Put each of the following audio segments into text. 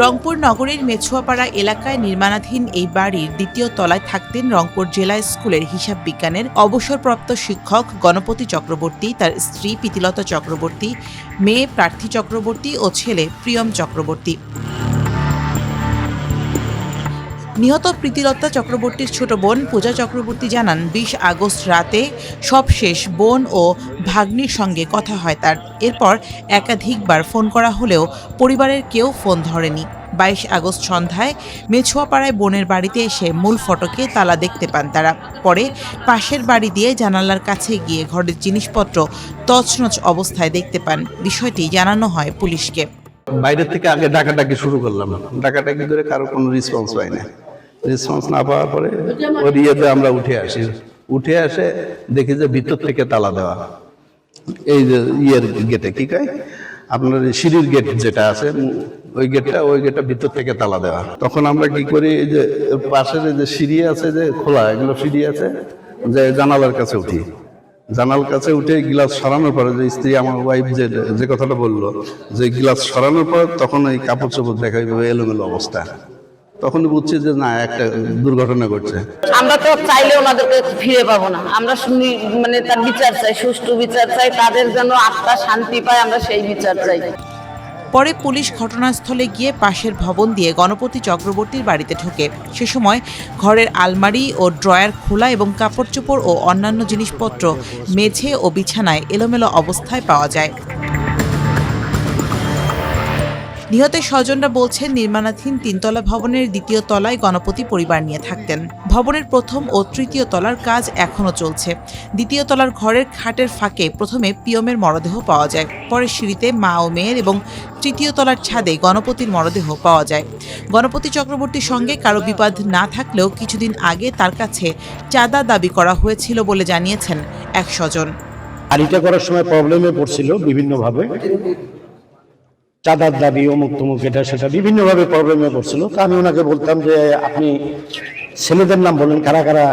রংপুর নগরীর মেছুয়াপাড়া এলাকায় নির্মাণাধীন এই বাড়ির দ্বিতীয় তলায় থাকতেন রংপুর জেলা স্কুলের হিসাব বিজ্ঞানের অবসরপ্রাপ্ত শিক্ষক গণপতি চক্রবর্তী, তার স্ত্রী প্রীতিলতা চক্রবর্তী, মেয়ে প্রার্থী চক্রবর্তী ও ছেলে প্রিয়ম চক্রবর্তী। নিহত প্রীতিলতা চক্রবর্তীর ছোট বোন পূজা চক্রবর্তী জানান, ২০ আগস্ট রাতে সবশেষ বোন ও ভাগ্নির সঙ্গে কথা হয় তার। এরপর একাধিকবার ফোন করা হলেও পরিবারের কেউ ফোন ধরেনি। ২২ আগস্ট সন্ধ্যায় মেছুয়াপাড়ায় বোনের বাড়িতে এসে মূল ফটকে তালা দেখতে পান তারা। পরে পাশের বাড়ি দিয়ে জানালার কাছে গিয়ে ঘরের জিনিসপত্র তছনছ অবস্থায় দেখতে পান। বিষয়টি জানানো হয় পুলিশকে। বাইরের থেকে আগে ডাকাডাকি শুরু করলাম, ডাকাডাকি করে কারো কোনো রেসপন্স পাই না। রেসপন্স না পাওয়ার পরে ওর ইয়েতে আমরা উঠে আসে দেখি যে ভিতর থেকে তালা দেওয়া। এই যে ইয়ের গেটে কি কয় আপনার সিঁড়ির গেট যেটা আছে ওই গেটটা ভিতর থেকে তালা দেওয়া। তখন আমরা কি করি, এই যে পাশের যে সিঁড়ি আছে যে খোলা, এগুলো সিঁড়ি আছে, যে জানালার কাছে উঠি। জানালার কাছে উঠে গ্লাস সরানোর পরে যে স্ত্রী আমার ওয়াইফ যে কথাটা বললো, যে গ্লাস সরানোর পর তখন এই কাপড় চোপড় দেখা এলোমেলো অবস্থা। তখন বুঝছি যে না, একটা দুর্ঘটনা ঘটছে। আমরা তো চাইলে ওনাদেরকে ফিরে পাবো না। আমরা শুনি মানে তার বিচার চাই, সুষ্ঠু বিচার চাই, তাদের যেন আত্মা শান্তি পায়, আমরা সেই বিচার চাই। পরে পুলিশ ঘটনাস্থলে গিয়ে পাশের ভবন দিয়ে গণপতি চক্রবর্তীর বাড়িতে ঢোকে। সে সময় ঘরের আলমারি ও ড্রয়ার খোলা এবং কাপড়চোপড় ও অন্যান্য জিনিসপত্র মেঝে ও বিছানায় এলোমেলো অবস্থায় পাওয়া যায়। নিহতের স্বজনরা বলছেন, নির্মাণাধীন ৩তলা ভবনের দ্বিতীয় তলায় গণপতি পরিবার নিয়ে থাকতেন। ভবনের প্রথম ও তৃতীয় তলার কাজ এখনও চলছে। দ্বিতীয় তলার ঘরের খাটের ফাঁকে প্রথমে পিয়মের মরদেহ পাওয়া যায়, পরে সিঁড়িতে মা ও মেয়ের এবং তৃতীয় তলার ছাদে গণপতির মরদেহ পাওয়া যায়। গণপতি চক্রবর্তীর সঙ্গে কারো বিবাদ না থাকলেও কিছুদিন আগে তার কাছে চাঁদা দাবি করা হয়েছিল বলে জানিয়েছেন এক স্বজন। বাড়িটা করার সময় প্রবলেমে পড়ছিল বিভিন্নভাবে, চাঁদার দাবি অমুক তমুক এটা সেটা বিভিন্নভাবে প্রবলেমে পড়ছিল। তো আমি ওনাকে বলতাম যে আপনি ছেলেদের নাম বলেন কারা কারা,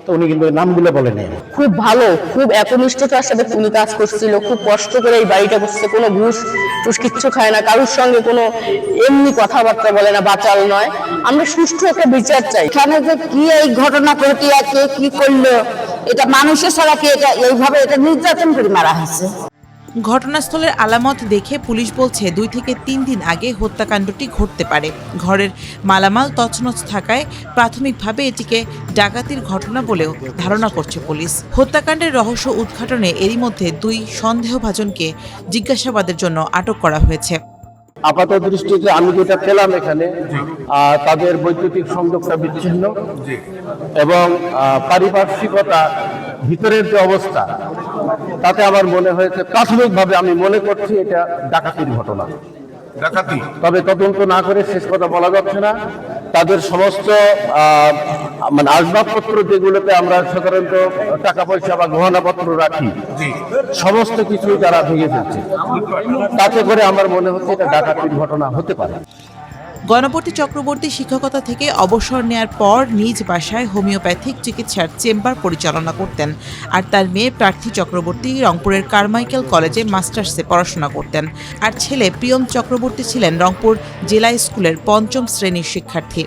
তো উনি কিন্তু নামগুলো বলে নেই। খুব ভালো, খুব একনিষ্ঠতার সাথে উনি কাজ করছিল, খুব কষ্ট করে এই বাড়িটা করছে। কোনো ঘুষ কিচ্ছু খায় না, কারোর সঙ্গে কোনো এমনি কথাবার্তা বলে না, বাচাল নয়। আমরা সুষ্ঠু একটা বিচার চাই। এখানে যে কি এই ঘটনা ঘটিয়ে কে কি করলো, এটা মানুষের ছাড়া কি এটা এইভাবে এটা নির্যাতন করে মারা হয়েছে। ঘটনাস্থলের আলামত দেখে পুলিশ বলছে ২ থেকে ৩ দিন আগে হত্যাকাণ্ডটি ঘটতে পারে। ঘরের মালামাল তছনছ থাকায় প্রাথমিকভাবে এটিকে ডাকাতির ঘটনা বলেও ধারণা করছে পুলিশ। হত্যাকাণ্ডের রহস্য উদ্ঘাটনে এরই মধ্যে ২ সন্দেহভাজনকে জিজ্ঞাসাবাদের জন্য আটক করা হয়েছে। আপাত দৃষ্টিতে আমি যেটা পেলাম এখানে, তাদের বৈদ্যুতিক সংযোগটা বিচ্ছিন্ন এবং পারিপার্শ্বিকতা ভিতরের যে অবস্থা, তাতে আমার মনে হয়েছে প্রাথমিকভাবে আমি মনে করছি এটা ডাকাতির ঘটনা। তবে তদন্ত না করে শেষ কথা বলা যাচ্ছে না। তাদের সমস্ত মানে আসবাবপত্র যেগুলোতে আমরা সাধারণত টাকা পয়সা বা গহনাপত্র রাখি, সমস্ত কিছুই তারা ভেঙে ফেলছে। তাতে করে আমার মনে হচ্ছে এটা ডাকাতির ঘটনা হতে পারে। গণপতি চক্রবর্তী শিক্ষকতা থেকে অবসর নেয়ার পর নিজ বাসায় হোমিওপ্যাথিক চিকিৎসার চেম্বার পরিচালনা করতেন। আর তার মেয়ে প্রার্থী চক্রবর্তী রংপুরের কারমাইকেল কলেজে মাস্টার্সে পড়াশোনা করতেন। আর ছেলে প্রিয়ম চক্রবর্তী ছিলেন রংপুর জেলা স্কুলের ৫ম শ্রেণীর শিক্ষার্থী।